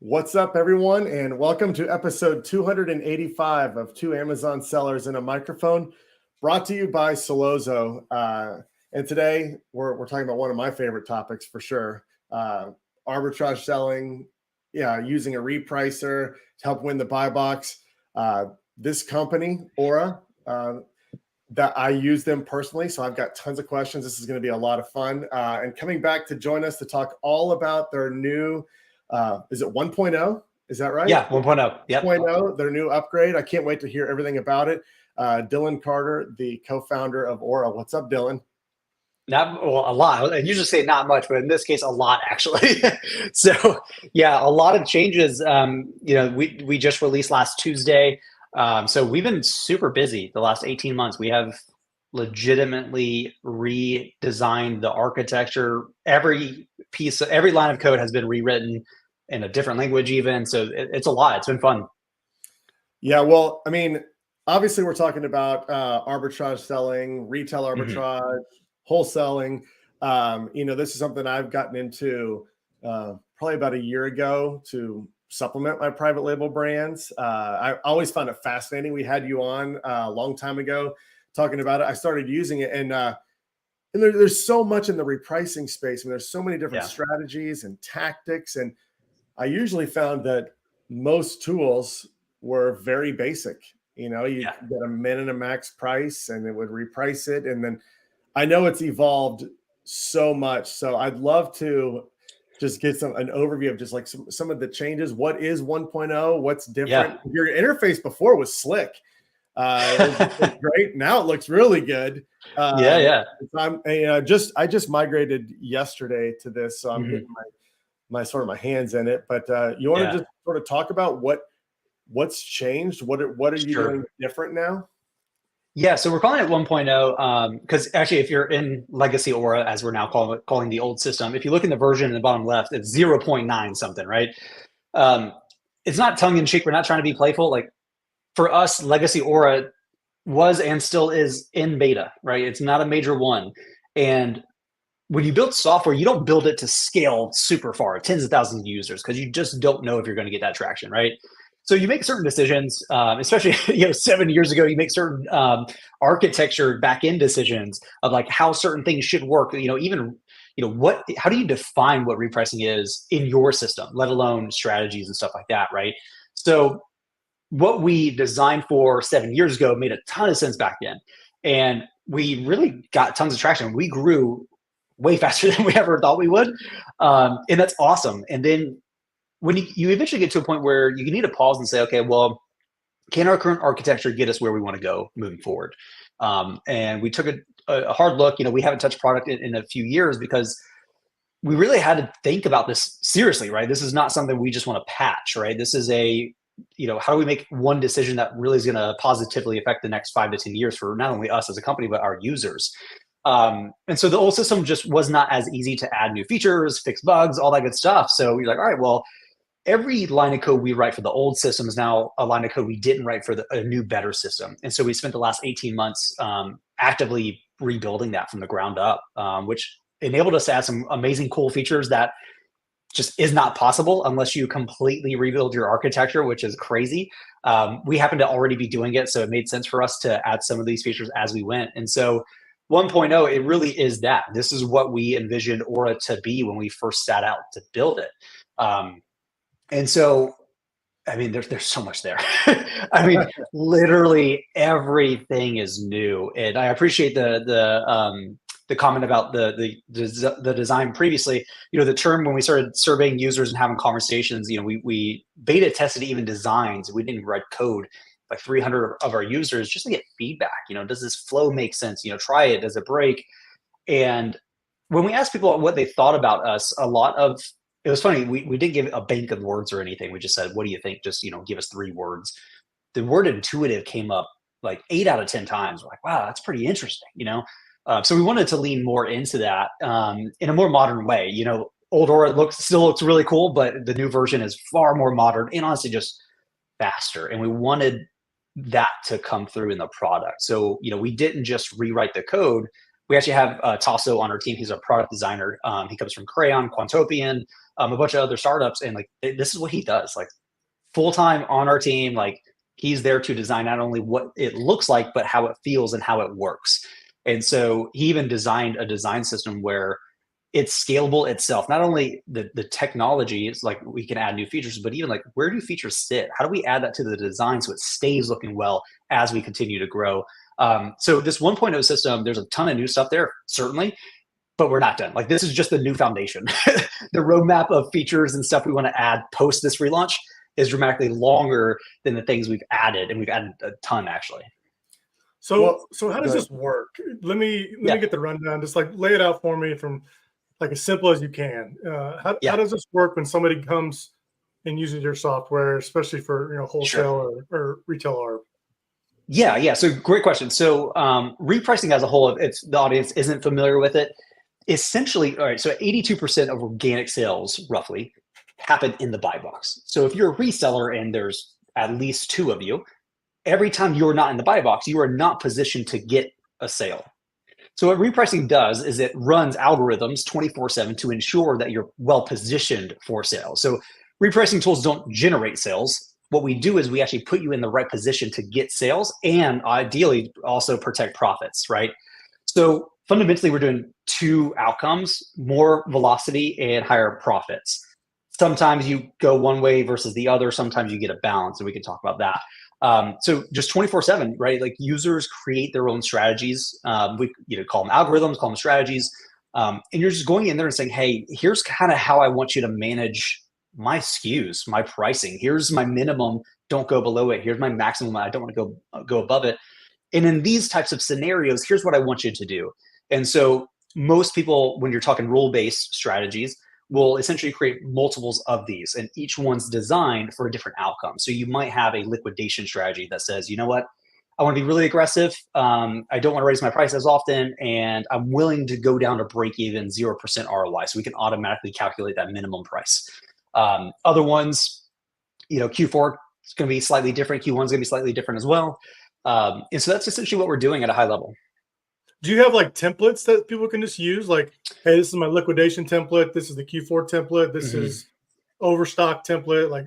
What's up, everyone, and welcome to episode 285 of Two Amazon Sellers and a Microphone, brought to you by Sellozo. And today we're talking about one of my favorite topics for sure, arbitrage selling, using a repricer to help win the buy box. This company, Aura, that I use them personally, so I've got tons of questions. This is going to be a lot of fun. And coming back to join us to talk all about their new is it 1.0? Is that right? Yeah, 1.0. Yep. 1.0, their new upgrade. I can't wait to hear everything about it. Dylan Carter, the co-founder of Aura. What's up, Dylan? A lot. I usually say not much, but in this case, a lot actually. So yeah, a lot of changes. We just released last Tuesday. So we've been super busy the last 18 months. We have legitimately redesigned the architecture. Every line of code has been rewritten in a different language even. So it's a lot. It's been fun. Yeah, well, I mean, obviously we're talking about arbitrage selling, retail arbitrage, wholesaling. This is something I've gotten into probably about a year ago to supplement my private label brands. I always found it fascinating. We had you on a long time ago talking about it. I started using it, and there's so much in the repricing space. I mean, there's so many different strategies and tactics, and I usually found that most tools were very basic. You get a min and a max price, and it would reprice it. And then I know it's evolved so much, so I'd love to just get an overview of just like some of the changes. What is 1.0? What's different? Yeah. Your interface before was slick. It was great. Now it looks really good. I just migrated yesterday to this, so I'm getting my hands in it. But you want to just sort of talk about what's changed? What are you doing different now? Yeah, so we're calling it 1.0 because actually, if you're in Legacy Aura, as we're now calling the old system, if you look in the version in the bottom left, it's 0.9 something, right? It's not tongue in cheek. We're not trying to be playful. Like for us, Legacy Aura was and still is in beta, right? It's not a major one. And when you build software, you don't build it to scale super far, tens of thousands of users, because you just don't know if you're going to get that traction, right? So you make certain decisions, especially 7 years ago, you make certain architecture back-end decisions of like how certain things should work. How do you define what repricing is in your system, let alone strategies and stuff like that, right? So what we designed for 7 years ago made a ton of sense back then, and we really got tons of traction. We grew way faster than we ever thought we would, and that's awesome. And then when you eventually get to a point where you need to pause and say, okay, well, can our current architecture get us where we want to go moving forward? And we took a hard look. We haven't touched product in a few years because we really had to think about this seriously, right? This is not something we just want to patch, right? This is how do we make one decision that really is going to positively affect the next 5 to 10 years for not only us as a company, but our users. And so the old system just was not as easy to add new features, fix bugs, all that good stuff. So we're like, all right, well, every line of code we write for the old system is now a line of code we didn't write for a new, better system. And so we spent the last 18 months actively rebuilding that from the ground up, which enabled us to add some amazing, cool features that just is not possible unless you completely rebuild your architecture, which is crazy. We happen to already be doing it, so it made sense for us to add some of these features as we went. And so 1.0, it really is that. This is what we envisioned Aura to be when we first set out to build it. And so, I mean, there's so much there. I mean, literally everything is new. And I appreciate the comment about the design previously. The term when we started surveying users and having conversations, we beta tested even designs. We didn't write code. Like 300 of our users just to get feedback. Does this flow make sense? Try it. Does it break? And when we asked people what they thought about us, it was funny. We didn't give a bank of words or anything. We just said, what do you think? Just, give us 3 words. The word intuitive came up like 8 out of 10 times. We're like, wow, that's pretty interesting. So we wanted to lean more into that in a more modern way. Old Aura still looks really cool, but the new version is far more modern and honestly just faster. And we wanted that to come through in the product. So, we didn't just rewrite the code. We actually have Tasso on our team. He's a product designer. He comes from Crayon, Quantopian, a bunch of other startups, and like this is what he does. Like full time on our team, like he's there to design not only what it looks like, but how it feels and how it works. And so he even designed a design system where it's scalable itself. Not only the technology is like we can add new features, but even like where do features sit? How do we add that to the design so it stays looking well as we continue to grow? So this 1.0 system, there's a ton of new stuff there, certainly, but we're not done. Like this is just the new foundation. The roadmap of features and stuff we want to add post this relaunch is dramatically longer than the things we've added, and we've added a ton actually. So how does this work? Let me get the rundown. Just like lay it out for me from like as simple as you can. How does this work when somebody comes and uses your software, especially for wholesale or retail ARB? Yeah. So great question. So repricing as a whole, if the audience isn't familiar with it, essentially, all right, so 82% of organic sales roughly happen in the buy box. So if you're a reseller and there's at least two of you, every time you're not in the buy box, you are not positioned to get a sale. So what repricing does is it runs algorithms 24/7 to ensure that you're well positioned for sales. So repricing tools don't generate sales. What we do is we actually put you in the right position to get sales and ideally also protect profits, right? So fundamentally, we're doing two outcomes: more velocity and higher profits. Sometimes you go one way versus the other. Sometimes you get a balance, and we can talk about that. So just 24/7, right? Like users create their own strategies. We call them algorithms, call them strategies. And you're just going in there and saying, hey, here's kind of how I want you to manage my SKUs, my pricing. Here's my minimum. Don't go below it. Here's my maximum. I don't want to go above it. And in these types of scenarios, here's what I want you to do. And so most people, when you're talking rule-based strategies, will essentially create multiples of these, and each one's designed for a different outcome. So you might have a liquidation strategy that says, you know what, I want to be really aggressive. I don't want to raise my price as often, and I'm willing to go down to break even 0% ROI. So we can automatically calculate that minimum price. Other ones, Q4 is going to be slightly different. Q1 is going to be slightly different as well. And so that's essentially what we're doing at a high level. Do you have like templates that people can just use? Like, hey, this is my liquidation template. This is the Q4 template. This is overstock template. Like,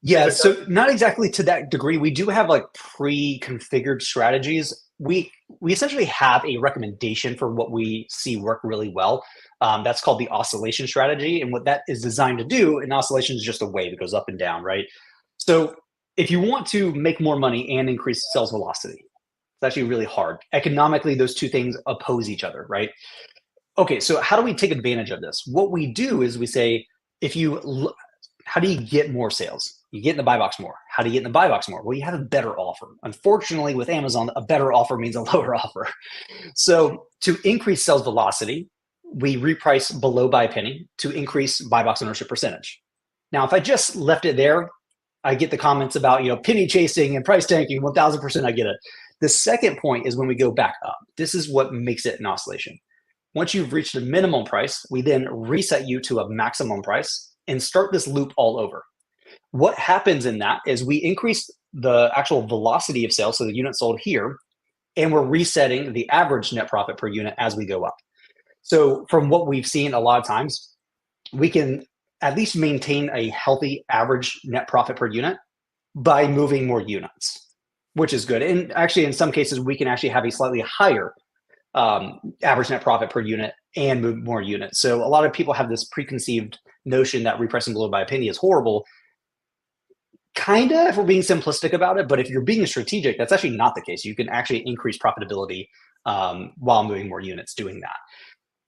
Yeah. So not exactly to that degree. We do have like pre-configured strategies. We essentially have a recommendation for what we see work really well. That's called the oscillation strategy. And what that is designed to do, an oscillation is just a wave that goes up and down, right? So if you want to make more money and increase sales velocity, it's actually really hard. Economically, those two things oppose each other, right? Okay, so how do we take advantage of this? What we do is we say, how do you get more sales? You get in the buy box more. How do you get in the buy box more? Well, you have a better offer. Unfortunately, with Amazon, a better offer means a lower offer. So to increase sales velocity, we reprice below by a penny to increase buy box ownership percentage. Now, if I just left it there, I get the comments about penny chasing and price tanking. 1000%, I get it. The second point is when we go back up. This is what makes it an oscillation. Once you've reached a minimum price, we then reset you to a maximum price and start this loop all over. What happens in that is we increase the actual velocity of sales, so the unit sold here, and we're resetting the average net profit per unit as we go up. So from what we've seen a lot of times, we can at least maintain a healthy average net profit per unit by moving more units, which is good. And actually, in some cases, we can actually have a slightly higher average net profit per unit and move more units. So a lot of people have this preconceived notion that repricing below by a penny is horrible. Kind of, if we're being simplistic about it, but if you're being strategic, that's actually not the case. You can actually increase profitability while moving more units doing that.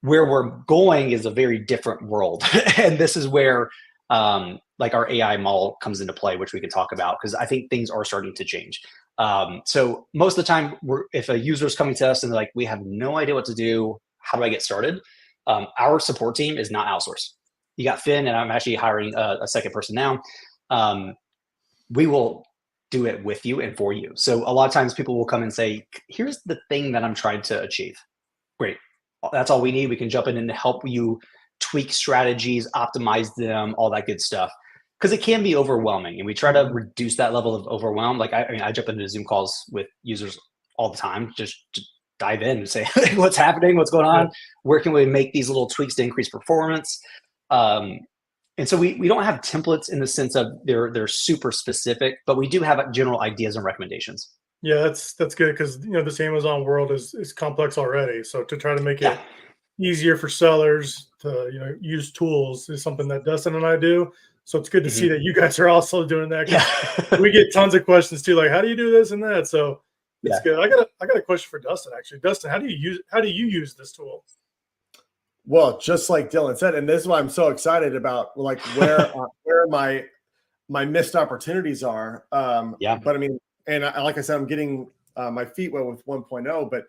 Where we're going is a very different world. And this is where like our AI model comes into play, which we can talk about, because I think things are starting to change. So most of the time, if a user is coming to us and they're like, we have no idea what to do, how do I get started? Our support team is not outsourced. You got Finn, and I'm actually hiring a second person now. We will do it with you and for you. So a lot of times people will come and say, here's the thing that I'm trying to achieve. Great. That's all we need. We can jump in and help you tweak strategies, optimize them, all that good stuff. Because it can be overwhelming, and we try to reduce that level of overwhelm. Like I jump into Zoom calls with users all the time, just dive in and say, what's happening? What's going on? Where can we make these little tweaks to increase performance? And so we don't have templates in the sense of they're super specific, but we do have general ideas and recommendations. Yeah, that's good because this Amazon world is complex already. So to try to make it easier for sellers to use tools is something that Dustin and I do. So it's good to see that you guys are also doing that. We get tons of questions too, like how do you do this and that? So it's good. I got a question for Dustin actually. Dustin, how do you use this tool? Well, just like Dylan said, and this is why I'm so excited about like where my missed opportunities are. But I mean, and like I said, I'm getting my feet wet with 1.0, but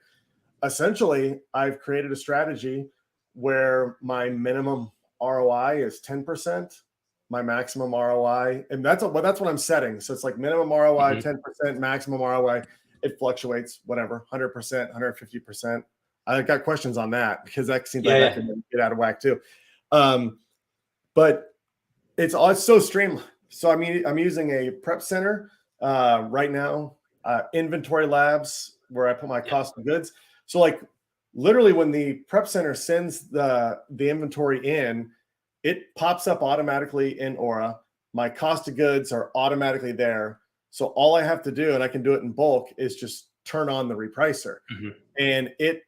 essentially I've created a strategy where my minimum ROI is 10%, my maximum ROI, and that's what I'm setting. So it's like minimum ROI, 10%, maximum ROI. It fluctuates, whatever, 100%, 150%. I got questions on that because that seems like that can get out of whack too. But it's so streamlined. So I'm using a prep center right now, inventory labs where I put my cost of goods. So like literally when the prep center sends the inventory in, it pops up automatically in Aura. My cost of goods are automatically there. So all I have to do, and I can do it in bulk, is just turn on the repricer, and it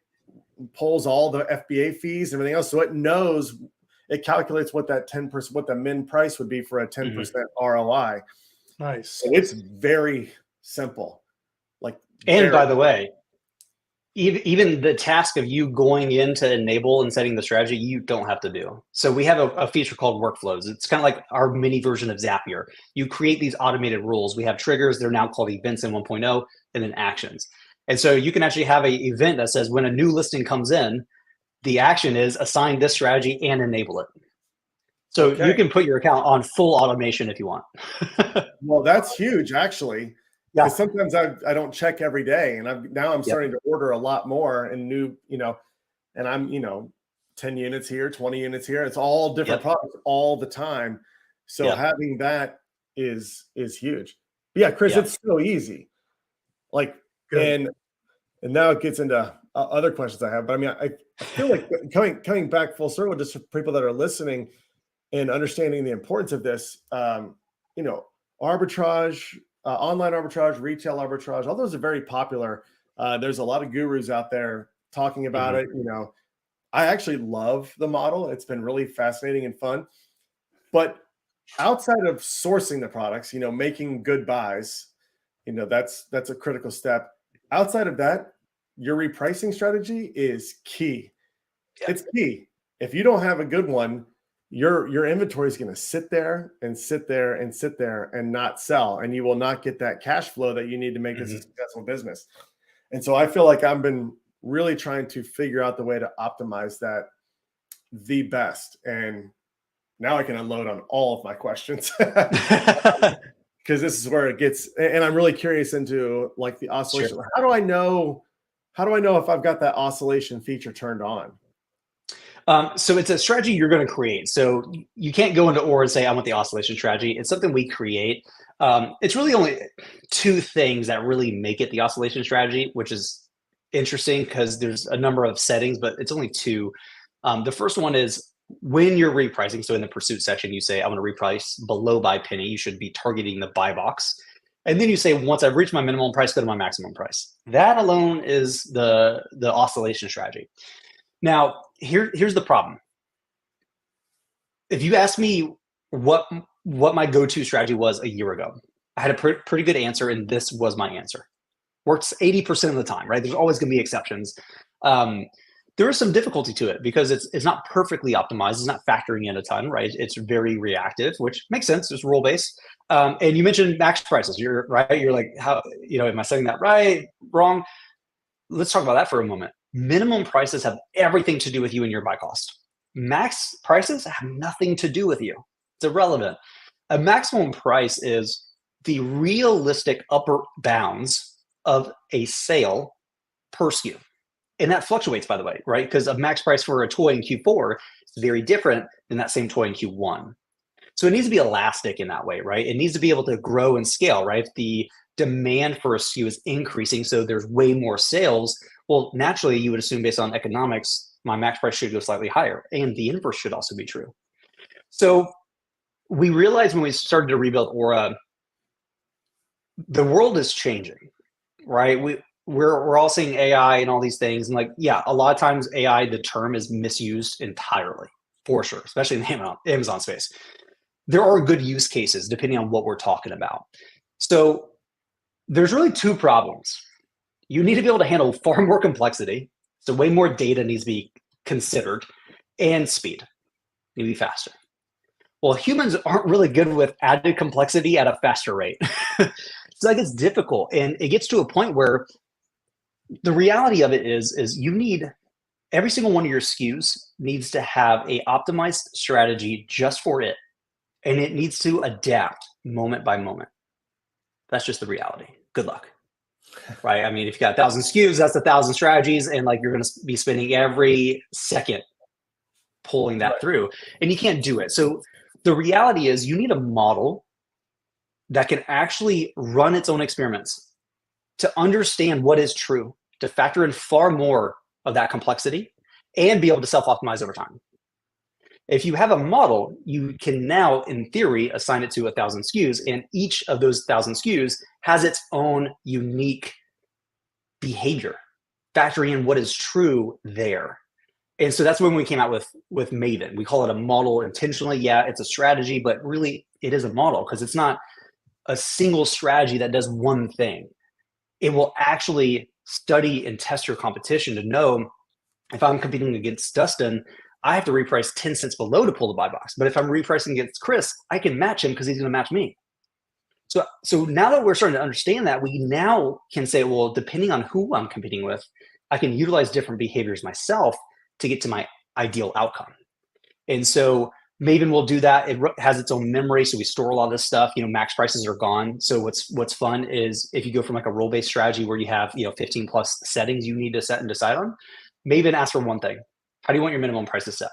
pulls all the FBA fees and everything else. So it calculates what that 10%, what the min price would be for a 10% ROI. Nice. So it's very simple. By the way, even the task of you going in to enable and setting the strategy, you don't have to do. So we have a feature called workflows. It's kind of like our mini version of Zapier. You create these automated rules. We have triggers. They're now called events in 1.0, and then actions. And so you can actually have an event that says when a new listing comes in, the action is assign this strategy and enable it. So you can put your account on full automation if you want. Well, that's huge, actually. Yeah. Because sometimes I don't check every day, and I'm starting to order a lot more and new, and I'm 10 units here, 20 units here. It's all different products all the time. So having that is huge. But yeah, Chris, it's so easy. Like. And now it gets into other questions I have, but I mean, I feel like coming back full circle, just for people that are listening and understanding the importance of this, arbitrage, online arbitrage, retail arbitrage, all those are very popular. There's a lot of gurus out there talking about it. I actually love the model. It's been really fascinating and fun, but outside of sourcing the products, making good buys, that's a critical step. Outside of that, your repricing strategy is key. Yeah. It's key. If you don't have a good one, your inventory is going to sit there and sit there and sit there and not sell, and you will not get that cash flow that you need to make this a successful business. And so I feel like I've been really trying to figure out the way to optimize that the best. And now I can unload on all of my questions. Because this is where it gets, and I'm really curious into like the oscillation. Sure. How do I know if I've got that oscillation feature turned on? So it's a strategy you're going to create. So you can't go into Aura and say, I want the oscillation strategy. It's something we create. It's really only two things that really make it the oscillation strategy, which is interesting because there's a number of settings, but it's only two. The first one is when you're repricing. So in the pursuit section, you say, I want to reprice below by penny. You should be targeting the buy box. And then you say, once I've reached my minimum price, go to my maximum price. That alone is the oscillation strategy. Now, here's the problem. If you ask me what my go-to strategy was a year ago, I had a pretty good answer, and this was my answer. Works 80% of the time, right? There's always going to be exceptions. There is some difficulty to it because it's not perfectly optimized. It's not factoring in a ton, right? It's very reactive, which makes sense. It's rule-based. And you mentioned max prices. You're right. You're like, how, am I setting that right, wrong? Let's talk about that for a moment. Minimum prices have everything to do with you and your buy cost. Max prices have nothing to do with you. It's irrelevant. A maximum price is the realistic upper bounds of a sale per SKU. And that fluctuates, by the way, right? Because a max price for a toy in Q4 is very different than that same toy in Q1. So it needs to be elastic in that way, right? It needs to be able to grow and scale, right? If the demand for a SKU is increasing, so there's way more sales, Well, naturally, you would assume based on economics, my max price should go slightly higher, and the inverse should also be true. So we realized when we started to rebuild Aura, the world is changing, right? We're all seeing AI and all these things, and like, yeah, a lot of times AI, the term is misused entirely, for sure, especially in the Amazon space. There are good use cases depending on what we're talking about. So there's really two problems. You need to be able to handle far more complexity, so way more data needs to be considered, and speed. You need to be faster. Well, humans aren't really good with added complexity at a faster rate. So that gets difficult, and it gets to a point where the reality of it is you need every single one of your SKUs needs to have a optimized strategy just for it, and it needs to adapt moment by moment. That's just the reality. Good luck. Right? I mean, if you got 1,000 SKUs, that's 1,000 strategies, and like you're going to be spending every second pulling that through, and you can't do it. So the reality is you need a model that can actually run its own experiments to understand what is true, to factor in far more of that complexity, and be able to self-optimize over time. If you have a model, you can now, in theory, assign it to 1,000 SKUs, and each of those 1,000 SKUs has its own unique behavior, factoring in what is true there. And so that's when we came out with Maven. We call it a model intentionally. Yeah, it's a strategy, but really it is a model because it's not a single strategy that does one thing. It will actually study and test your competition to know if I'm competing against Dustin, I have to reprice 10 cents below to pull the buy box. But if I'm repricing against Chris, I can match him because he's going to match me. So now that we're starting to understand that, we now can say, well, depending on who I'm competing with, I can utilize different behaviors myself to get to my ideal outcome. And so Maven will do that. It has its own memory, so we store a lot of this stuff. Max prices are gone. So what's fun is if you go from like a role-based strategy where you have 15 plus settings you need to set and decide on, Maven asks for one thing: how do you want your minimum price to set?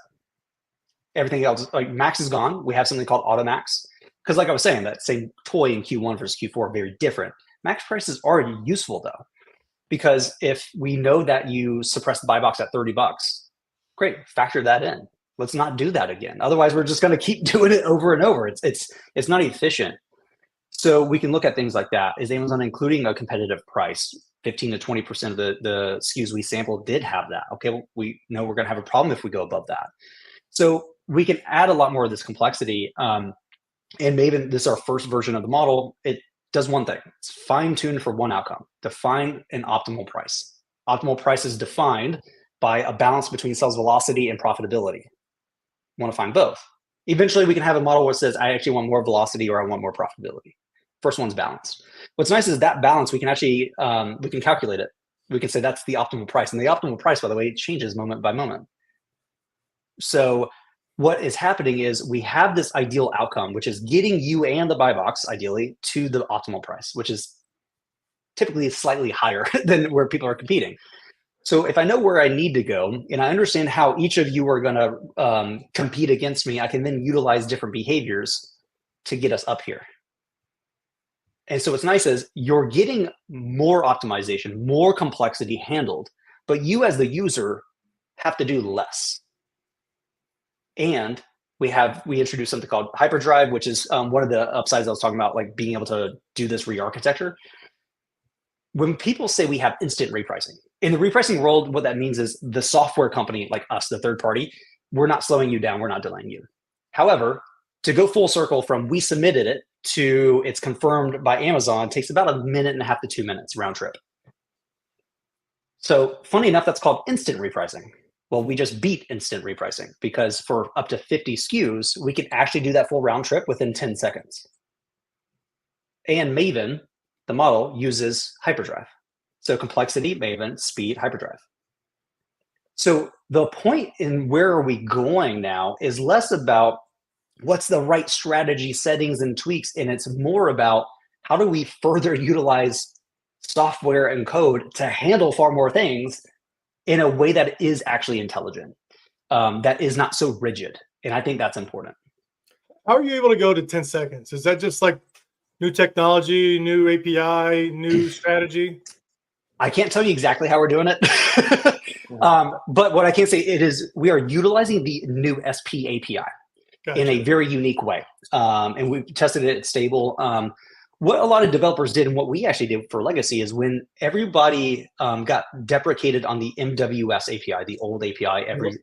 Everything else, like max is gone. We have something called auto max. Because like I was saying, that same toy in Q1 versus Q4 are very different. Max prices are useful though, because if we know that you suppress the buy box at $30, great, factor that in. Let's not do that again. Otherwise, we're just going to keep doing it over and over. It's not efficient. So we can look at things like that. Is Amazon including a competitive price? 15 to 20% of the SKUs we sampled did have that. Okay, well, we know we're going to have a problem if we go above that. So we can add a lot more of this complexity. And Maven, this is our first version of the model. It does one thing. It's fine-tuned for one outcome: define an optimal price. Optimal price is defined by a balance between sales velocity and profitability. We want to find both. Eventually, we can have a model where it says, I actually want more velocity or I want more profitability. First one's balanced. What's nice is that balance, we can actually, we can calculate it. We can say that's the optimal price. And the optimal price, by the way, changes moment by moment. So what is happening is we have this ideal outcome, which is getting you and the buy box, ideally, to the optimal price, which is typically slightly higher than where people are competing. So if I know where I need to go and I understand how each of you are going to compete against me, I can then utilize different behaviors to get us up here. And so what's nice is you're getting more optimization, more complexity handled, but you as the user have to do less. And we introduced something called hyperdrive, which is one of the upsides I was talking about, like being able to do this re-architecture. When people say we have instant repricing, in the repricing world, what that means is the software company, like us, the third party, we're not slowing you down, we're not delaying you. However, to go full circle from we submitted it to it's confirmed by Amazon takes about 1.5 minutes to 2 minutes round trip. So funny enough, that's called instant repricing. Well, we just beat instant repricing because for up to 50 SKUs, we can actually do that full round trip within 10 seconds. And Maven, the model, uses hyperdrive. So complexity, Maven, speed, hyperdrive. So the point in where are we going now is less about what's the right strategy, settings, and tweaks, and it's more about how do we further utilize software and code to handle far more things in a way that is actually intelligent, that is not so rigid. And I think that's important. How are you able to go to 10 seconds? Is that just like new technology, new API, new strategy? I can't tell you exactly how we're doing it. But what I can say we are utilizing the new SP API in a very unique way. And we've tested it at stable. What a lot of developers did and what we actually did for legacy is when everybody got deprecated on the MWS API, the old API every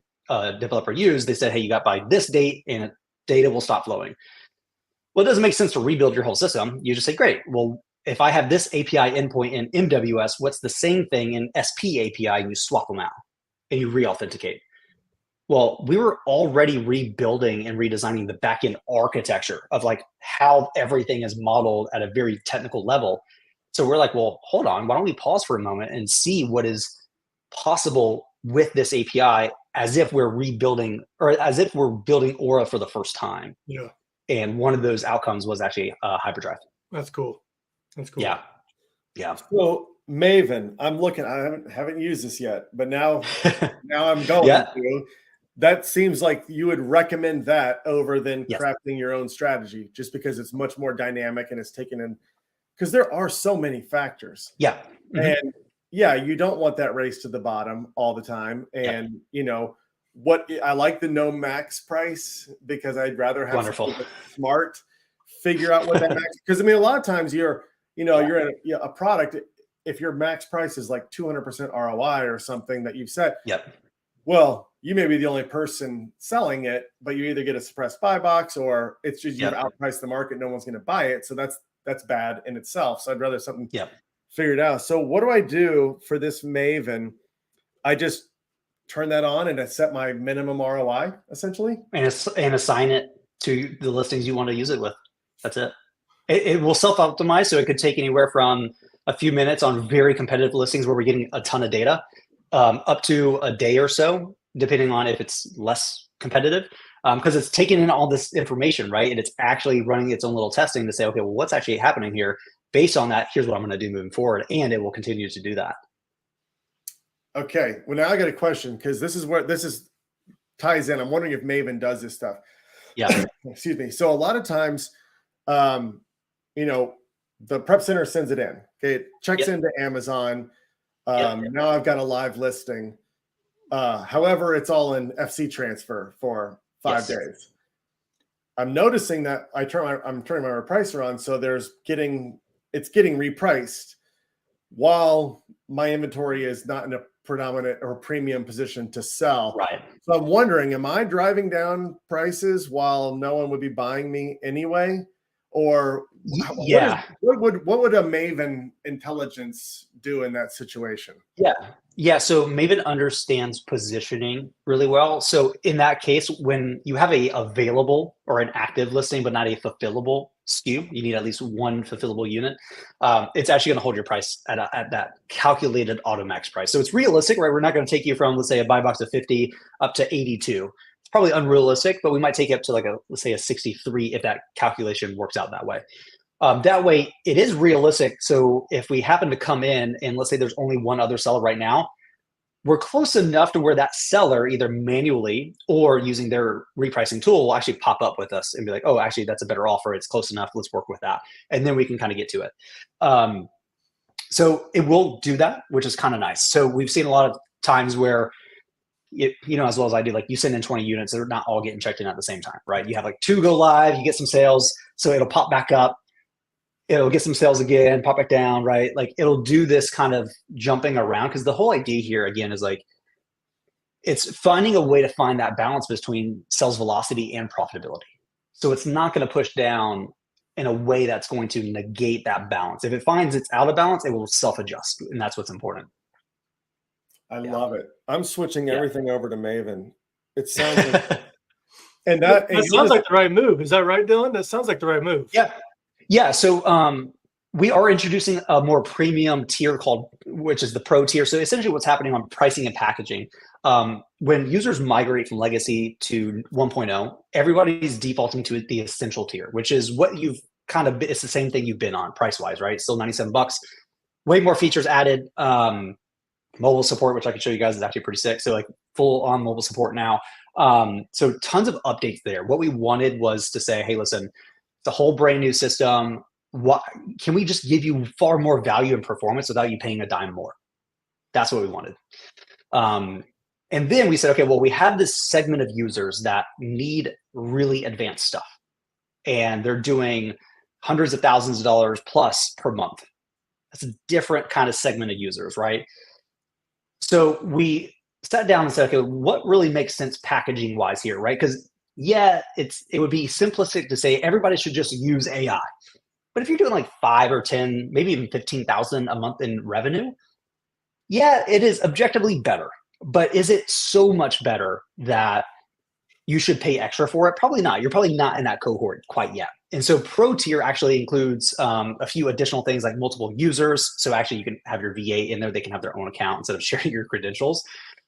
developer used, they said, hey, you got by this date and data will stop flowing. Well, it doesn't make sense to rebuild your whole system. You just say, great, well, if I have this API endpoint in MWS, what's the same thing in SP API? And you swap them out and you re-authenticate. Well, we were already rebuilding and redesigning the backend architecture of like how everything is modeled at a very technical level. So we're like, well, hold on, why don't we pause for a moment and see what is possible with this API as if we're rebuilding or as if we're building Aura for the first time. Yeah. And one of those outcomes was actually hyperdrive. That's cool. That's cool. Yeah. Yeah. So Maven, I'm looking, I haven't used this yet, but now I'm going to. That seems like you would recommend that over than crafting your own strategy, just because it's much more dynamic and it's taken in, because there are so many factors. Yeah. And you don't want that race to the bottom all the time. And you know what, I like the no max price because I'd rather have something that's smart, figure out what that max, because I mean, a lot of times you're in a product, if your max price is like 200% ROI or something that you've set. Well, you may be the only person selling it, but you either get a suppressed buy box or it's just you've outpriced the market. No one's going to buy it. So that's bad in itself. So I'd rather something figured out. So what do I do for this Maven? I just turn that on and I set my minimum ROI essentially. And assign it to the listings you want to use it with. That's it. It will self-optimize. So it could take anywhere from a few minutes on very competitive listings where we're getting a ton of data up to a day or so, depending on if it's less competitive, because it's taking in all this information, right? And it's actually running its own little testing to say, okay, well, what's actually happening here? Based on that, here's what I'm going to do moving forward. And it will continue to do that. Okay. Well, now I got a question because this is where ties in. I'm wondering if Maven does this stuff. Yeah. Excuse me. So a lot of times, the prep center sends it in. Okay. It checks into Amazon. Now I've got a live listing. However, it's all in FC transfer for 5 days. I'm noticing that I'm turning my repricer on, so it's getting repriced while my inventory is not in a predominant or premium position to sell. Right. So I'm wondering, am I driving down prices while no one would be buying me anyway? Or what would a Maven intelligence do in that situation? Yeah. So Maven understands positioning really well. So in that case, when you have a available or an active listing, but not a fulfillable SKU, you need at least one fulfillable unit. It's actually going to hold your price at that calculated auto max price. So it's realistic, right? We're not going to take you from, let's say, a buy box of 50 up to 82. It's probably unrealistic, but we might take it up to let's say a 63 if that calculation works out that way. That way it is realistic. So if we happen to come in and let's say there's only one other seller right now, we're close enough to where that seller either manually or using their repricing tool will actually pop up with us and be like, oh, actually that's a better offer. It's close enough. Let's work with that. And then we can kind of get to it. So it will do that, which is kind of nice. So we've seen a lot of times where as well as I do, like you send in 20 units, they're not all getting checked in at the same time, right? You have like 2 go live, you get some sales, so it'll pop back up, it'll get some sales again, pop back down, right? Like it'll do this kind of jumping around because the whole idea here again is like, it's finding a way to find that balance between sales velocity and profitability. So it's not going to push down in a way that's going to negate that balance. If it finds it's out of balance, it will self-adjust, and that's what's important. I love it. I'm switching everything over to Maven. It sounds like, and that sounds like the right move. Is that right, Dylan? That sounds like the right move. Yeah. So we are introducing a more premium tier which is the pro tier. So essentially what's happening on pricing and packaging, when users migrate from legacy to 1.0, everybody's defaulting to the essential tier, which is what you've it's the same thing you've been on price wise, right? Still $97, way more features added. Mobile support, which I can show you guys, is actually pretty sick. So like full on mobile support now. So tons of updates there. What we wanted was to say, hey, listen, it's a whole brand new system. Can we just give you far more value and performance without you paying a dime more? That's what we wanted. And then we said, okay, well, we have this segment of users that need really advanced stuff, and they're doing hundreds of thousands of dollars plus per month. That's a different kind of segment of users, right? So we sat down and said, okay, what really makes sense packaging wise here, right? Because yeah, it would be simplistic to say everybody should just use AI. But if you're doing like 5 or 10, maybe even 15,000 a month in revenue, yeah, it is objectively better. But is it so much better that you should pay extra for it? Probably not. You're probably not in that cohort quite yet. And so Pro tier actually includes a few additional things like multiple users. So actually you can have your VA in there. They can have their own account instead of sharing your credentials.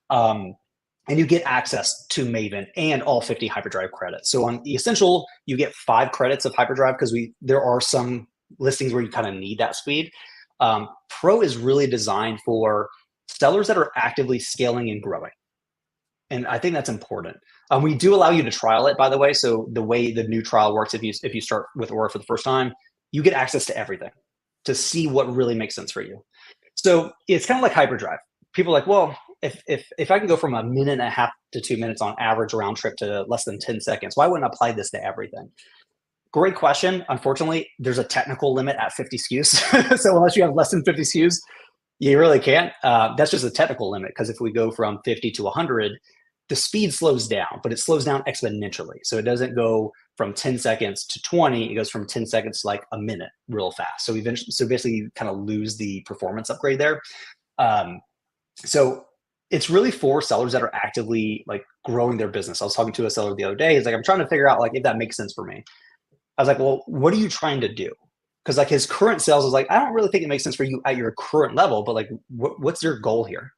And you get access to Maven and all 50 hyperdrive credits. So on the Essential, you get 5 credits of hyperdrive because there are some listings where you kind of need that speed. Pro is really designed for sellers that are actively scaling and growing. And I think that's important. We do allow you to trial it, by the way. So the way the new trial works, if you start with Aura for the first time, you get access to everything to see what really makes sense for you. So it's kind of like hyperdrive. People are like, well, if I can go from 1.5 minutes to 2 minutes on average round trip to less than 10 seconds, why wouldn't I apply this to everything? Great question. Unfortunately, there's a technical limit at 50 SKUs. So unless you have less than 50 SKUs, you really can't. That's just a technical limit, because if we go from 50 to 100, the speed slows down, but it slows down exponentially. So it doesn't go from 10 seconds to 20. It goes from 10 seconds to like a minute real fast. So basically you kind of lose the performance upgrade there. So it's really for sellers that are actively like growing their business. I was talking to a seller the other day. He's like, I'm trying to figure out like if that makes sense for me. I was like, well, what are you trying to do? Because like his current sales is like, I don't really think it makes sense for you at your current level, but like, what's your goal here?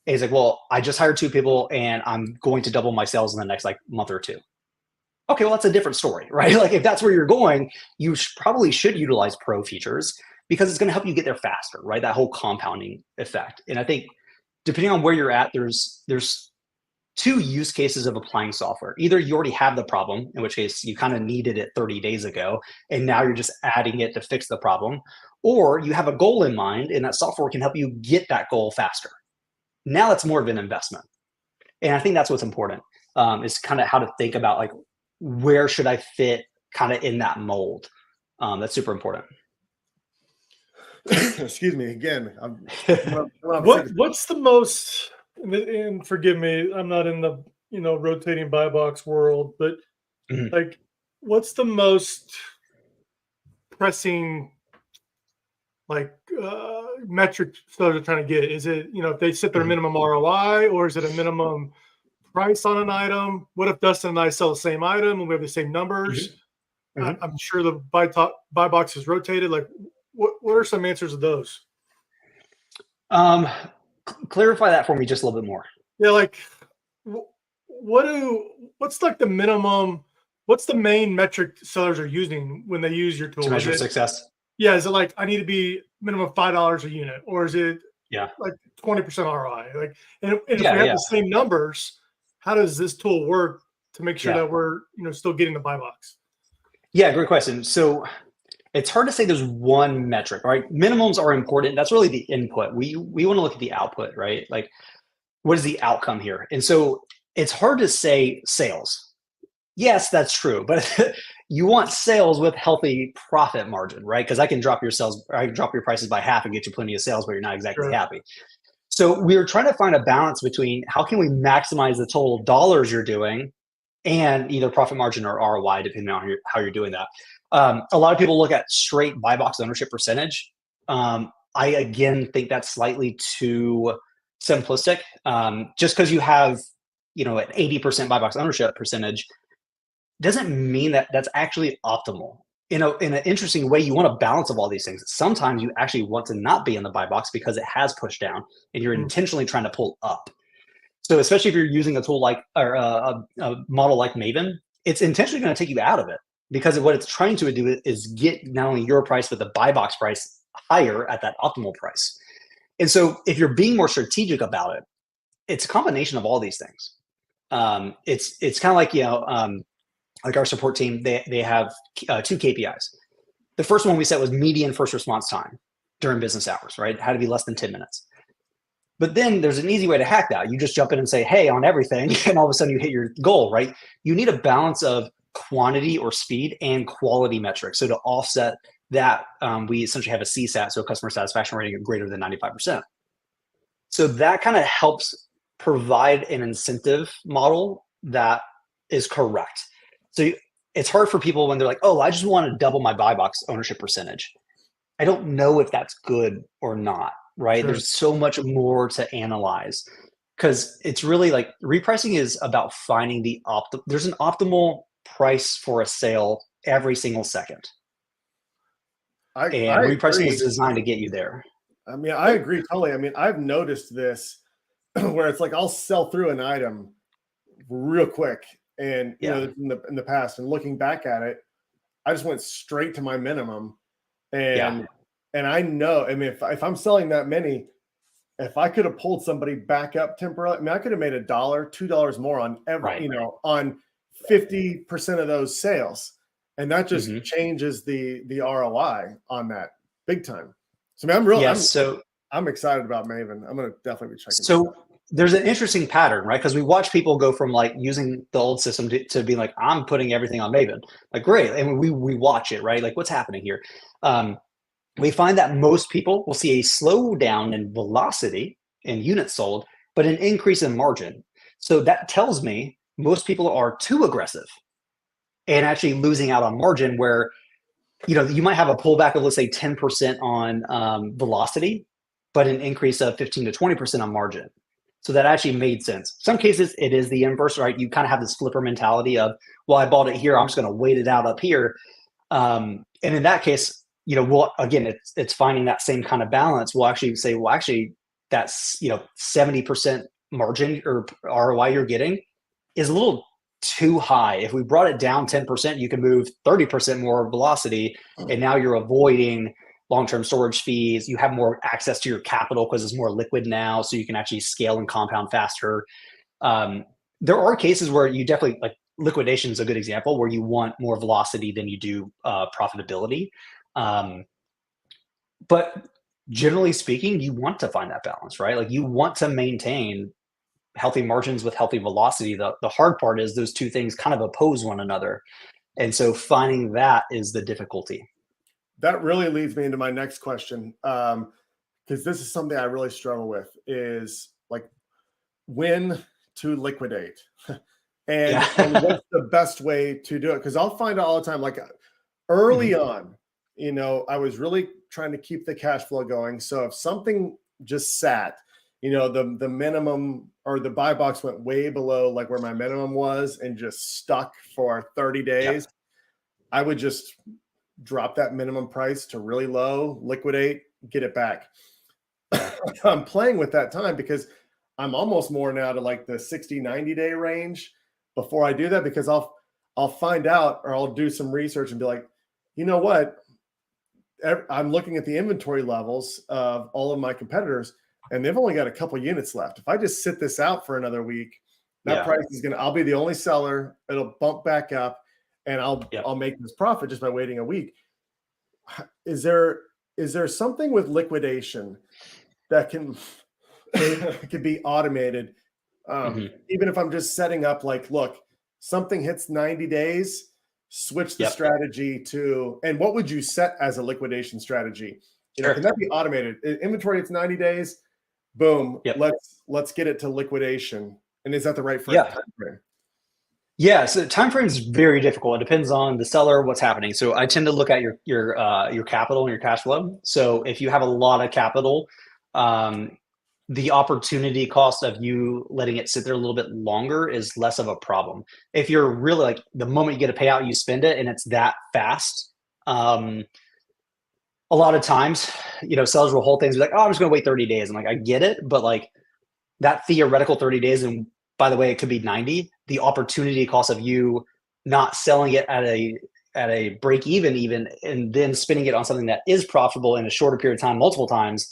And he's like, well, I just hired 2 people and I'm going to double my sales in the next like month or 2. Okay, well, that's a different story, right? Like if that's where you're going, you probably should utilize Pro features because it's going to help you get there faster, right? That whole compounding effect. And I think depending on where you're at, there's 2 use cases of applying software. Either you already have the problem, in which case you kind of needed it 30 days ago, and now you're just adding it to fix the problem, or you have a goal in mind and that software can help you get that goal faster. Now that's more of an investment. And I think that's what's important, is kind of how to think about like, where should I fit kind of in that mold? That's super important. Excuse me again. What's the most, and forgive me, I'm not in the rotating buy box world, but like what's the most pressing like metric sellers are trying to get? Is it if they set their minimum ROI, or is it a minimum price on an item? What if Dustin and I sell the same item and we have the same numbers? I'm sure the buy box is rotated. Like what are some answers to those? Clarify that for me just a little bit more. Yeah, like what's like the minimum? What's the main metric sellers are using when they use your tool? To measure success. Yeah, is it like I need to be minimum $5 a unit, or is it like 20% ROI? Like, and if we have the same numbers, how does this tool work to make sure that we're still getting the buy box? Yeah, great question. So it's hard to say there's one metric, right? Minimums are important. That's really the input. We want to look at the output, right? Like, what is the outcome here? And so it's hard to say sales. Yes, that's true, but you want sales with healthy profit margin, right? Because I can drop your prices by half and get you plenty of sales, but you're not exactly happy. So we're trying to find a balance between how can we maximize the total dollars you're doing and either profit margin or ROI, depending on how you're doing that. A lot of people look at straight buy box ownership percentage. I, again, think that's slightly too simplistic. Just because you have, an 80% buy box ownership percentage doesn't mean that that's actually optimal. In an interesting way, you want a balance of all these things. Sometimes you actually want to not be in the buy box because it has pushed down and you're intentionally trying to pull up. So especially if you're using a tool like, or a model like Maven, it's intentionally going to take you out of it, because what it's trying to do is get not only your price, but the buy box price higher at that optimal price. And so if you're being more strategic about it, it's a combination of all these things. It's kind of like, like our support team, they have 2 KPIs. The first one we set was median first response time during business hours, right? It had to be less than 10 minutes. But then there's an easy way to hack that. You just jump in and say, hey, on everything, and all of a sudden you hit your goal, right? You need a balance of quantity or speed and quality metrics. So to offset that, we essentially have a CSAT, so customer satisfaction rating of greater than 95%. So that kind of helps provide an incentive model that is correct. So it's hard for people when they're like, oh, I just want to double my buy box ownership percentage. I don't know if that's good or not, right? Sure. There's so much more to analyze because it's really like repricing is about finding the there's an optimal price for a sale every single second. And repricing is designed to get you there. I mean, I agree totally. I mean, I've noticed this where it's like I'll sell through an item real quick. And you know, in the past, and looking back at it, I just went straight to my minimum. And I know, I mean, if I'm selling that many, if I could have pulled somebody back up temporarily, I mean, I could have made $1, $2 more on every, you know, on 50% of those sales. And that just changes the ROI on that big time. So I mean, I'm really, I'm excited about Maven. I'm going to definitely be checking. So there's an interesting pattern, right? Because we watch people go from like using the old system to being like, I'm putting everything on Maven. Like, great. And we watch it, right? Like, what's happening here? We find that most people will see a slowdown in velocity in units sold, but an increase in margin. So that tells me most people are too aggressive and actually losing out on margin where, you know, you might have a pullback of, let's say, 10% on velocity, but an increase of 15 to 20% on margin. So that actually made sense. Some cases it is the inverse, right? You kind of have this flipper mentality of, well, I bought it here, I'm just going to wait it out up here. And in that case, you know, well, again, it's finding that same kind of balance. We'll actually say, well, actually, that's, you know, 70% margin or ROI you're getting is a little too high. If we brought it down 10%, you can move 30% more velocity, and now you're avoiding long-term storage fees. You have more access to your capital because it's more liquid now, so you can actually scale and compound faster. There are cases where you definitely, like liquidation is a good example, where you want more velocity than you do profitability. But generally speaking, you want to find that balance, right? Like you want to maintain healthy margins with healthy velocity. The hard part is those two things kind of oppose one another. And so finding that is the difficulty. That really leads me into my next question. Because this is something I really struggle with is like when to liquidate and what's the best way to do it? Because I'll find out all the time, like early on, you know, I was really trying to keep the cash flow going. So if something just sat, you know, the minimum or the buy box went way below like where my minimum was and just stuck for 30 days, I would just drop that minimum price to really low, liquidate, get it back. I'm playing with that time because I'm almost more now to like the 60, 90 day range before I do that, because I'll find out or I'll do some research and be like, you know what? I'm looking at the inventory levels of all of my competitors and they've only got a couple units left. If I just sit this out for another week, that price is I'll be the only seller. It'll bump back up and I'll make this profit just by waiting a week. Is there something with liquidation that can be automated? Even if I'm just setting up like, look, something hits 90 days, switch the strategy to, and what would you set as a liquidation strategy? You know, can that be automated? Inventory, it's 90 days, boom, let's get it to liquidation. And is that the right time frame? Yeah, so time frame is very difficult. It depends on the seller, what's happening. So I tend to look at your capital and your cash flow. So if you have a lot of capital, the opportunity cost of you letting it sit there a little bit longer is less of a problem. If you're really like the moment you get a payout, you spend it and it's that fast. A lot of times, you know, sellers will hold things like, oh, I'm just going to wait 30 days. I'm like, I get it. But like that theoretical 30 days, and by the way, it could be 90, the opportunity cost of you not selling it at a break even, and then spending it on something that is profitable in a shorter period of time, multiple times,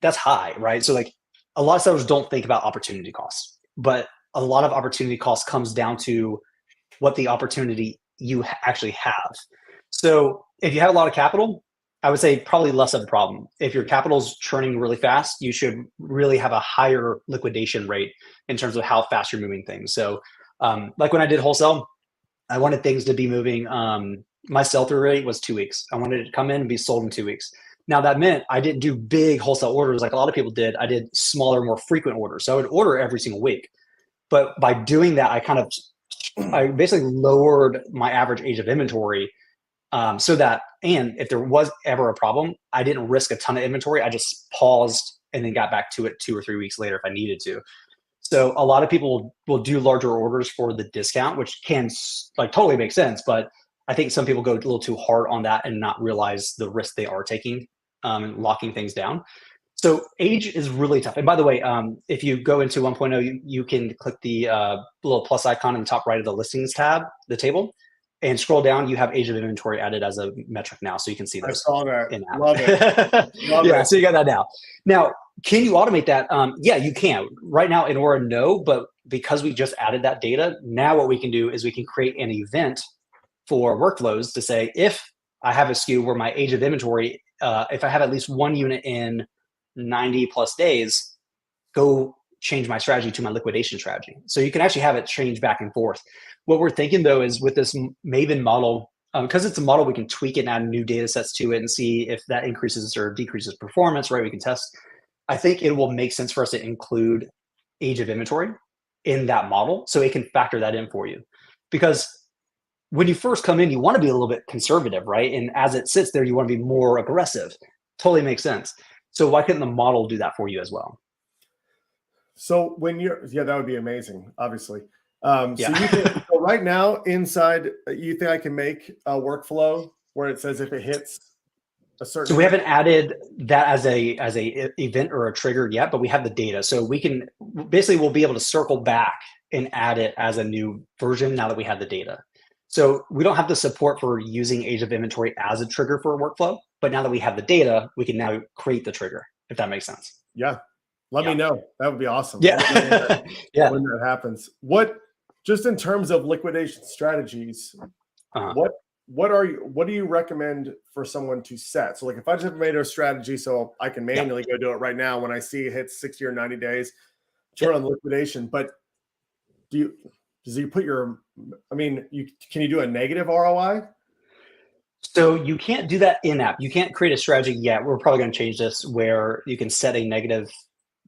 that's high, right? So like a lot of sellers don't think about opportunity costs, but a lot of opportunity costs comes down to what the opportunity you actually have. So if you have a lot of capital, I would say probably less of a problem. If your capital's churning really fast, you should really have a higher liquidation rate in terms of how fast you're moving things. So like when I did wholesale, I wanted things to be moving. My sell-through rate was 2 weeks. I wanted it to come in and be sold in 2 weeks. Now that meant I didn't do big wholesale orders like a lot of people did. I did smaller, more frequent orders. So I would order every single week. But by doing that, I basically lowered my average age of inventory so that, and if there was ever a problem, I didn't risk a ton of inventory. I just paused and then got back to it 2 or 3 weeks later if I needed to. So a lot of people will do larger orders for the discount, which can like totally make sense. But I think some people go a little too hard on that and not realize the risk they are taking and locking things down. So age is really tough. And by the way, if you go into 1.0, you can click the little plus icon in the top right of the listings tab, the table, and scroll down. You have age of inventory added as a metric now, so you can see this. I saw that. In-app. Love it. Love yeah, it. so you got that now. Now, can you automate that? Yeah, you can. Right now in Aura, no, but because we just added that data, now what we can do is we can create an event for workflows to say, if I have a SKU where my age of inventory, if I have at least one unit in 90 plus days, go change my strategy to my liquidation strategy. So you can actually have it change back and forth. What we're thinking though is with this Maven model, because it's a model, we can tweak it and add new data sets to it and see if that increases or decreases performance, right? We can test. I think it will make sense for us to include age of inventory in that model so it can factor that in for you. Because when you first come in, you want to be a little bit conservative, right? And as it sits there, you want to be more aggressive. Totally makes sense. So why couldn't the model do that for you as well? So when yeah, that would be amazing, obviously. So so right now inside, you think I can make a workflow where it says if it hits a certain. So we haven't added that as a event or a trigger yet, but we have the data. So we can basically we'll be able to circle back and add it as a new version now that we have the data. So we don't have the support for using age of inventory as a trigger for a workflow, but now that we have the data, we can now create the trigger, if that makes sense. Yeah. Let me know. That would be awesome. Yeah. When that happens. Just in terms of liquidation strategies, what do you recommend for someone to set? So like if I just have made a strategy so I can manually go do it right now when I see it hits 60 or 90 days, turn on liquidation, but can you do a negative ROI? So you can't do that in-app. You can't create a strategy yet. We're probably going to change this where you can set a negative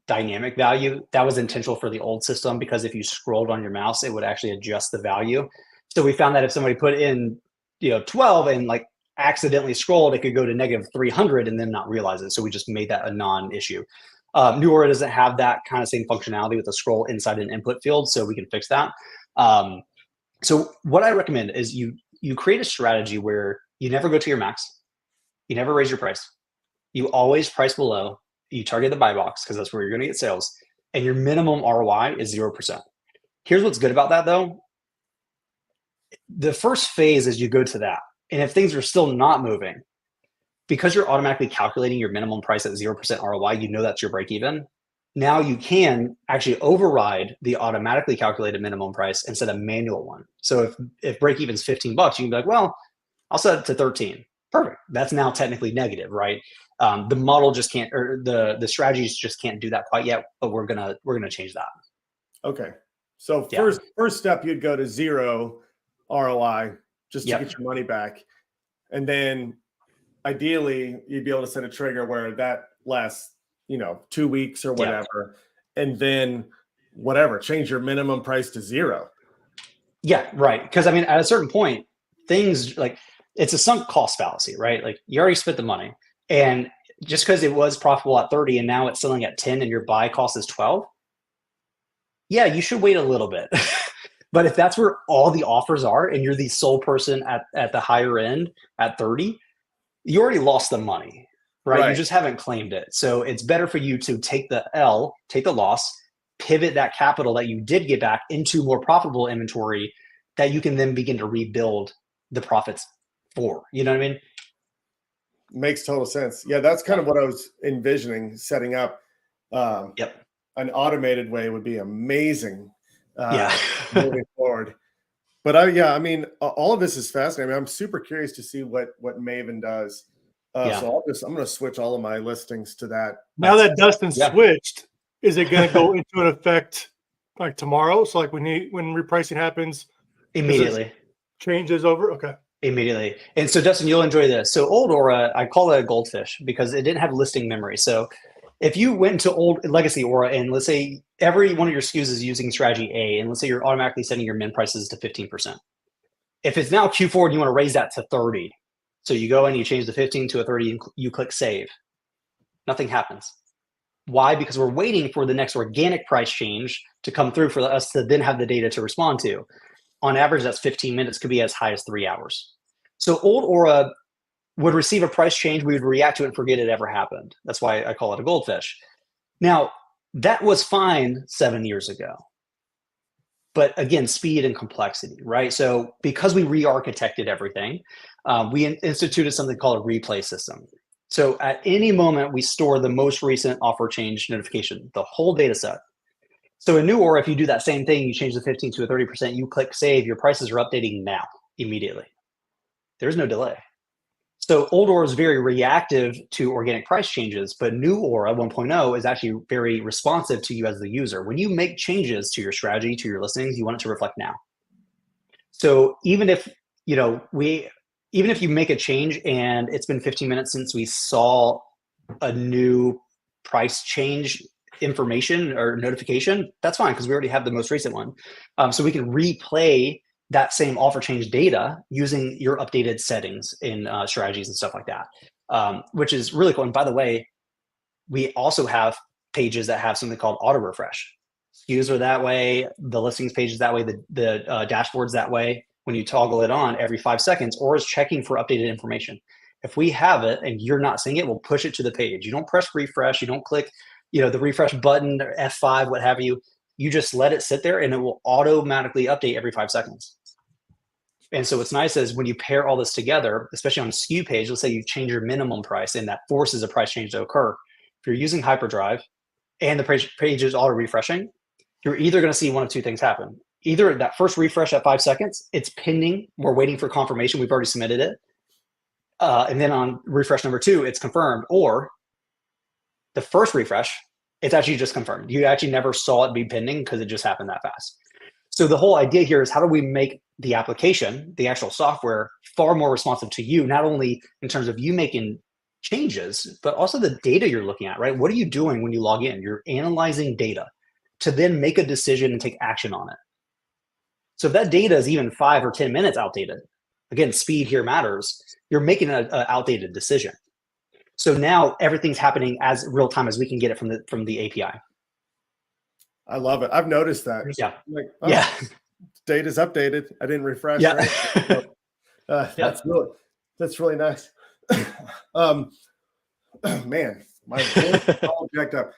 dynamic value. That was intentional for the old system because if you scrolled on your mouse, it would actually adjust the value. So we found that if somebody put in 12 and like accidentally scrolled, it could go to negative 300 and then not realize it. So we just made that a non-issue. New Aura doesn't have that kind of same functionality with a scroll inside an input field, so we can fix that. So what I recommend is you create a strategy where you never go to your max, you never raise your price, you always price below, you target the buy box because that's where you're going to get sales, and your minimum ROI is 0%. Here's what's good about that though. The first phase is you go to that, and if things are still not moving, because you're automatically calculating your minimum price at 0% ROI, you know that's your break even. Now you can actually override the automatically calculated minimum price and set a manual one. So if break even is $15, you can be like, well, I'll set it to 13. Perfect. That's now technically negative, right? The model just can't, or the strategies just can't do that quite yet. But we're gonna change that. Okay. So first step, you'd go to 0 ROI just to get your money back, and then ideally you'd be able to set a trigger where that lasts 2 weeks or whatever, and then change your minimum price to 0. Yeah, right. Because I mean, at a certain point, things like it's a sunk cost fallacy, right? Like you already spent the money, and just because it was profitable at 30 and now it's selling at 10 and your buy cost is 12, yeah, you should wait a little bit. But if that's where all the offers are and you're the sole person at the higher end at 30, you already lost the money, right? You just haven't claimed it. So it's better for you to take the loss, pivot that capital that you did get back into more profitable inventory that you can then begin to rebuild the profits for. You know what I mean? Makes total sense. Yeah, that's kind of what I was envisioning setting up. An automated way would be amazing. Moving forward. But all of this is fascinating. I'm super curious to see what Maven does. So I'm going to switch all of my listings to that. Now that Dustin switched, is it going to go into an effect like tomorrow? So like when repricing happens, immediately changes over. Okay. Immediately. And so Dustin, you'll enjoy this. So old Aura, I call it a goldfish because it didn't have listing memory. So if you went into old legacy Aura and let's say every one of your SKUs is using strategy A, and let's say you're automatically setting your min prices to 15%. If it's now Q4 and you want to raise that to 30, so you go and you change the 15 to a 30 and you click save, nothing happens. Why? Because we're waiting for the next organic price change to come through for us to then have the data to respond to. On average, that's 15 minutes, could be as high as 3 hours. So old Aura would receive a price change, we would react to it and forget it ever happened. That's why I call it a goldfish. Now, that was fine 7 years ago. But again, speed and complexity, right? So because we re-architected everything, we instituted something called a replay system. So at any moment, we store the most recent offer change notification, the whole data set. So in new Aura, if you do that same thing, you change the 15 to a 30%, you click save, your prices are updating now, immediately. There's no delay. So old Aura is very reactive to organic price changes, but new Aura 1.0 is actually very responsive to you as the user. When you make changes to your strategy, to your listings, you want it to reflect now. So even if even if you make a change and it's been 15 minutes since we saw a new price change information or notification, that's fine because we already have the most recent one. So we can replay that same offer change data using your updated settings in strategies and stuff like that, which is really cool. And by the way, we also have pages that have something called auto refresh. SKUs are that way, the listings page is that way, the dashboard's that way. When you toggle it on every 5 seconds, or is checking for updated information. If we have it and you're not seeing it, we'll push it to the page. You don't press refresh, you don't click the refresh button or F5, what have you. You just let it sit there and it will automatically update every 5 seconds. And so what's nice is when you pair all this together, especially on a SKU page, let's say you change your minimum price and that forces a price change to occur. If you're using hyperdrive and the page is auto refreshing, you're either going to see one of two things happen. Either that first refresh at 5 seconds, it's pending, we're waiting for confirmation, we've already submitted it. And then on refresh number 2, it's confirmed. Or the first refresh, it's actually just confirmed. You actually never saw it be pending because it just happened that fast. So the whole idea here is how do we make the application, the actual software, far more responsive to you, not only in terms of you making changes, but also the data you're looking at, right? What are you doing when you log in? You're analyzing data to then make a decision and take action on it. So if that data is even 5 or 10 minutes outdated, again, speed here matters, you're making an outdated decision. So now everything's happening as real time as we can get it from the API. I love it. I've noticed that. Yeah. Like, data's updated. I didn't refresh. Yeah. Right? That's really nice. Man, my voice all jacked up.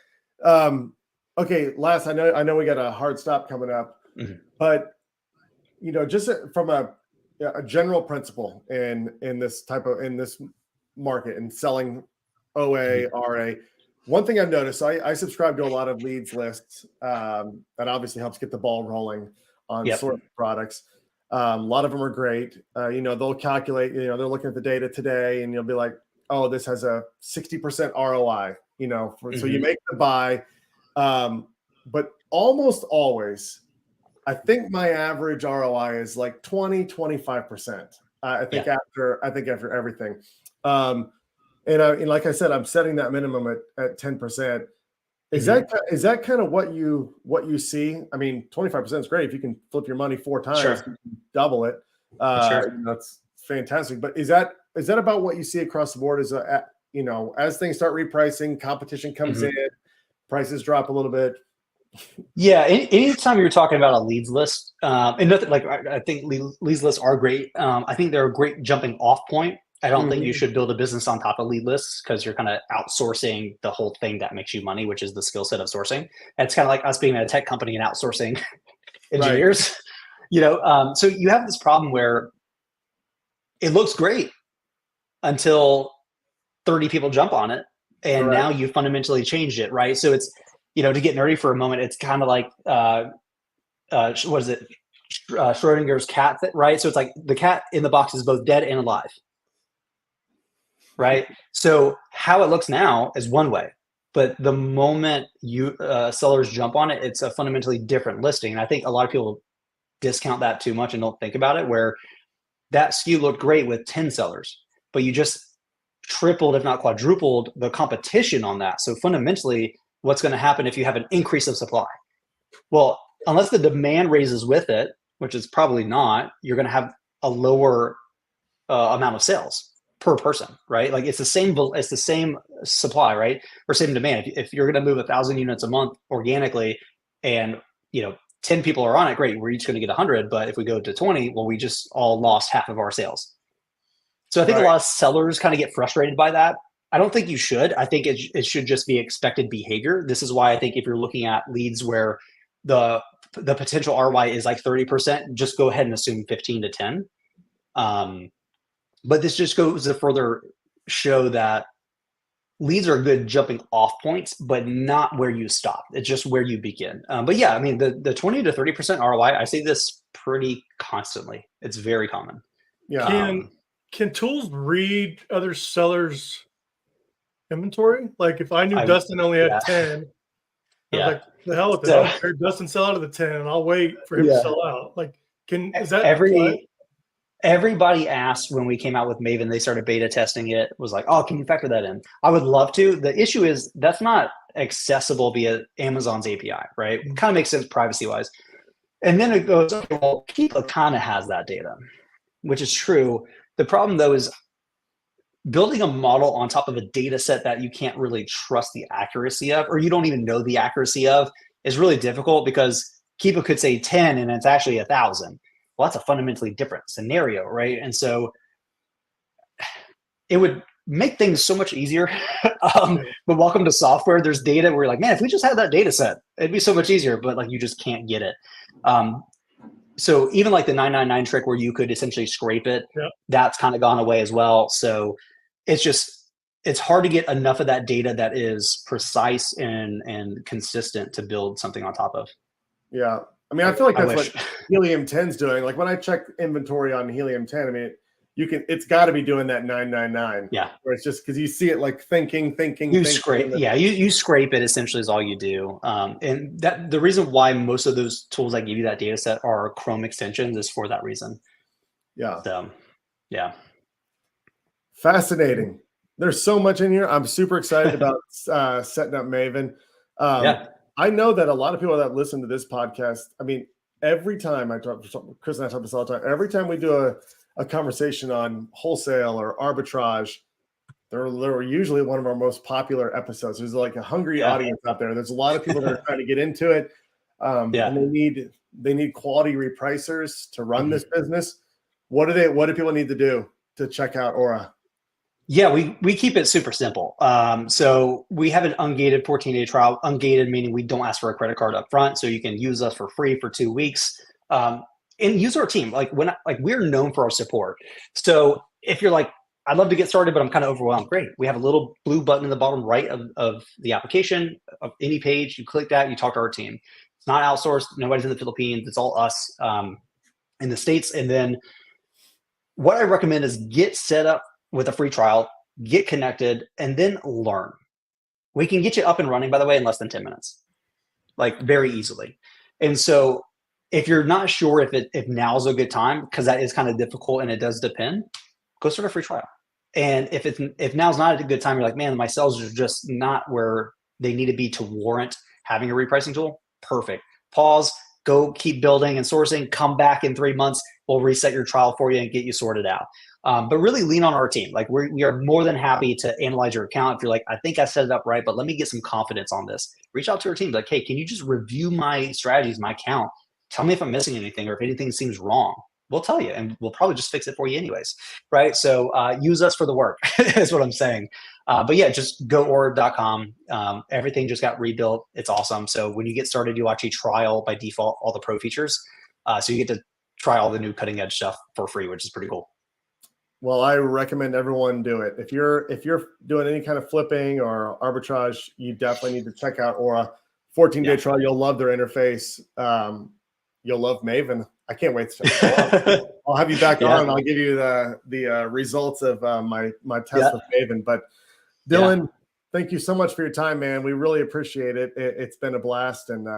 Okay, last, I know we got a hard stop coming up, but just from a general principle in this market and selling OA, RA, one thing I've noticed, I subscribe to a lot of leads lists. That obviously helps get the ball rolling on sort of products. A lot of them are great. They'll calculate, they're looking at the data today and you'll be like, oh, this has a 60% ROI, so you make the buy. But almost always, I think my average ROI is like 20-25%. I think after everything. And like I said, I'm setting that minimum at 10%. Is that kind of what you see? I mean, 25% is great if you can flip your money 4 times, you can double it. That's fantastic. But is that about what you see across the board? Is as things start repricing, competition comes in, prices drop a little bit. Yeah, anytime you're talking about a leads list, and nothing like I think leads lists are great. I think they're a great jumping off point. I don't think you should build a business on top of lead lists because you're kind of outsourcing the whole thing that makes you money, which is the skill set of sourcing. And it's kind of like us being at a tech company and outsourcing engineers. Right. So you have this problem where it looks great until 30 people jump on it, and now you fundamentally changed it, right? So it's to get nerdy for a moment, it's kind of like what is it? Schrodinger's cat, right? So it's like the cat in the box is both dead and alive. right? So how it looks now is one way, but the moment you sellers jump on it, it's a fundamentally different listing. And I think a lot of people discount that too much and don't think about it, where that SKU looked great with 10 sellers, but you just tripled, if not quadrupled, the competition on that. So fundamentally, what's going to happen if you have an increase of supply? Well, unless the demand raises with it, which is probably not, you're going to have a lower amount of sales per person, right? Like it's the same supply, right? Or same demand. If you're going to move 1,000 units a month organically, and 10 people are on it, great. We're each going to get 100. But if we go to 20, well, we just all lost half of our sales. So I think a lot of sellers kind of get frustrated by that. I don't think you should. I think it should just be expected behavior. This is why I think if you're looking at leads where the potential ROI is like 30%, just go ahead and assume 15 to 10. But this just goes to further show that leads are good jumping off points, but not where you stop. It's just where you begin. But yeah, I mean, the 20 to 30% ROI, I see this pretty constantly. It's very common. Yeah. Can tools read other sellers' inventory? Like if I knew Dustin only had 10, I was like, the hell with this. I'll hear Dustin sell out of the 10 and I'll wait for him to sell out. Like, is that everybody asked when we came out with Maven, they started beta testing it, was like, oh, can you factor that in? I would love to. The issue is that's not accessible via Amazon's API, right? It kind of makes sense privacy wise. And then it goes, okay, well, Keepa kind of has that data, which is true. The problem though is building a model on top of a data set that you can't really trust the accuracy of, or you don't even know the accuracy of, is really difficult because Keepa could say 10 and it's actually 1,000. Well, that's a fundamentally different scenario, right? And so it would make things so much easier. But welcome to software. There's data where you're like, man, if we just had that data set, it'd be so much easier, but like you just can't get it. So even like the 999 trick where you could essentially scrape it, that's kind of gone away as well. So it's hard to get enough of that data that is precise and consistent to build something on top of. Yeah. I mean, I feel like that's what Helium 10's doing. Like when I check inventory on Helium 10, I mean, it's got to be doing that 999. Yeah. Where it's just because you see it like thinking. You scrape. Yeah. You scrape it essentially is all you do. And that the reason why most of those tools that give you that data set are Chrome extensions is for that reason. Yeah. So, yeah. Fascinating. There's so much in here. I'm super excited about setting up Maven. I know that a lot of people that listen to this podcast, I mean, every time Chris and I talk this all the time, every time we do a conversation on wholesale or arbitrage, they're usually one of our most popular episodes. There's like a hungry audience out there. There's a lot of people that are trying to get into it. And they need quality repricers to run this business. What do people need to do to check out Aura? Yeah, we keep it super simple. So we have an ungated 14-day trial. Ungated meaning we don't ask for a credit card up front, so you can use us for free for 2 weeks. And use our team. Like we're known for our support. So if you're like, I'd love to get started, but I'm kind of overwhelmed. Great. We have a little blue button in the bottom right of the application of any page. You click that, you talk to our team. It's not outsourced. Nobody's in the Philippines. It's all us in the States. And then what I recommend is get set up with a free trial, get connected, and then learn. We can get you up and running, by the way, in less than 10 minutes, like very easily. And so if you're not sure if now's a good time, because that is kind of difficult and it does depend, go start a free trial. And if now's not a good time, you're like, man, my sales are just not where they need to be to warrant having a repricing tool, perfect. Pause, go keep building and sourcing, come back in 3 months, we'll reset your trial for you and get you sorted out. But really lean on our team. Like we are more than happy to analyze your account. If you're like, I think I set it up right, but let me get some confidence on this. Reach out to our team. Like, hey, can you just review my strategies, my account? Tell me if I'm missing anything or if anything seems wrong. We'll tell you, and we'll probably just fix it for you anyways, right? So use us for the work is what I'm saying. But yeah, just go Aura.com. Everything just got rebuilt. It's awesome. So when you get started, you'll actually trial by default all the pro features. So you get to try all the new cutting edge stuff for free, which is pretty cool. Well, I recommend everyone do it. If you're doing any kind of flipping or arbitrage, you definitely need to check out Aura. 14-day trial. You'll love their interface. You'll love Maven. I can't wait. I'll have you back on, and I'll give you the results of my test with Maven. But Dylan, thank you so much for your time, man. We really appreciate it. It's been a blast, and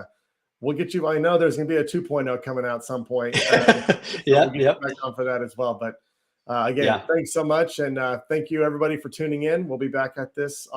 we'll get you. I know there's going to be a 2.0 coming out some point. We'll get you back on for that as well. But again, thanks so much, and thank you everybody for tuning in. We'll be back at this on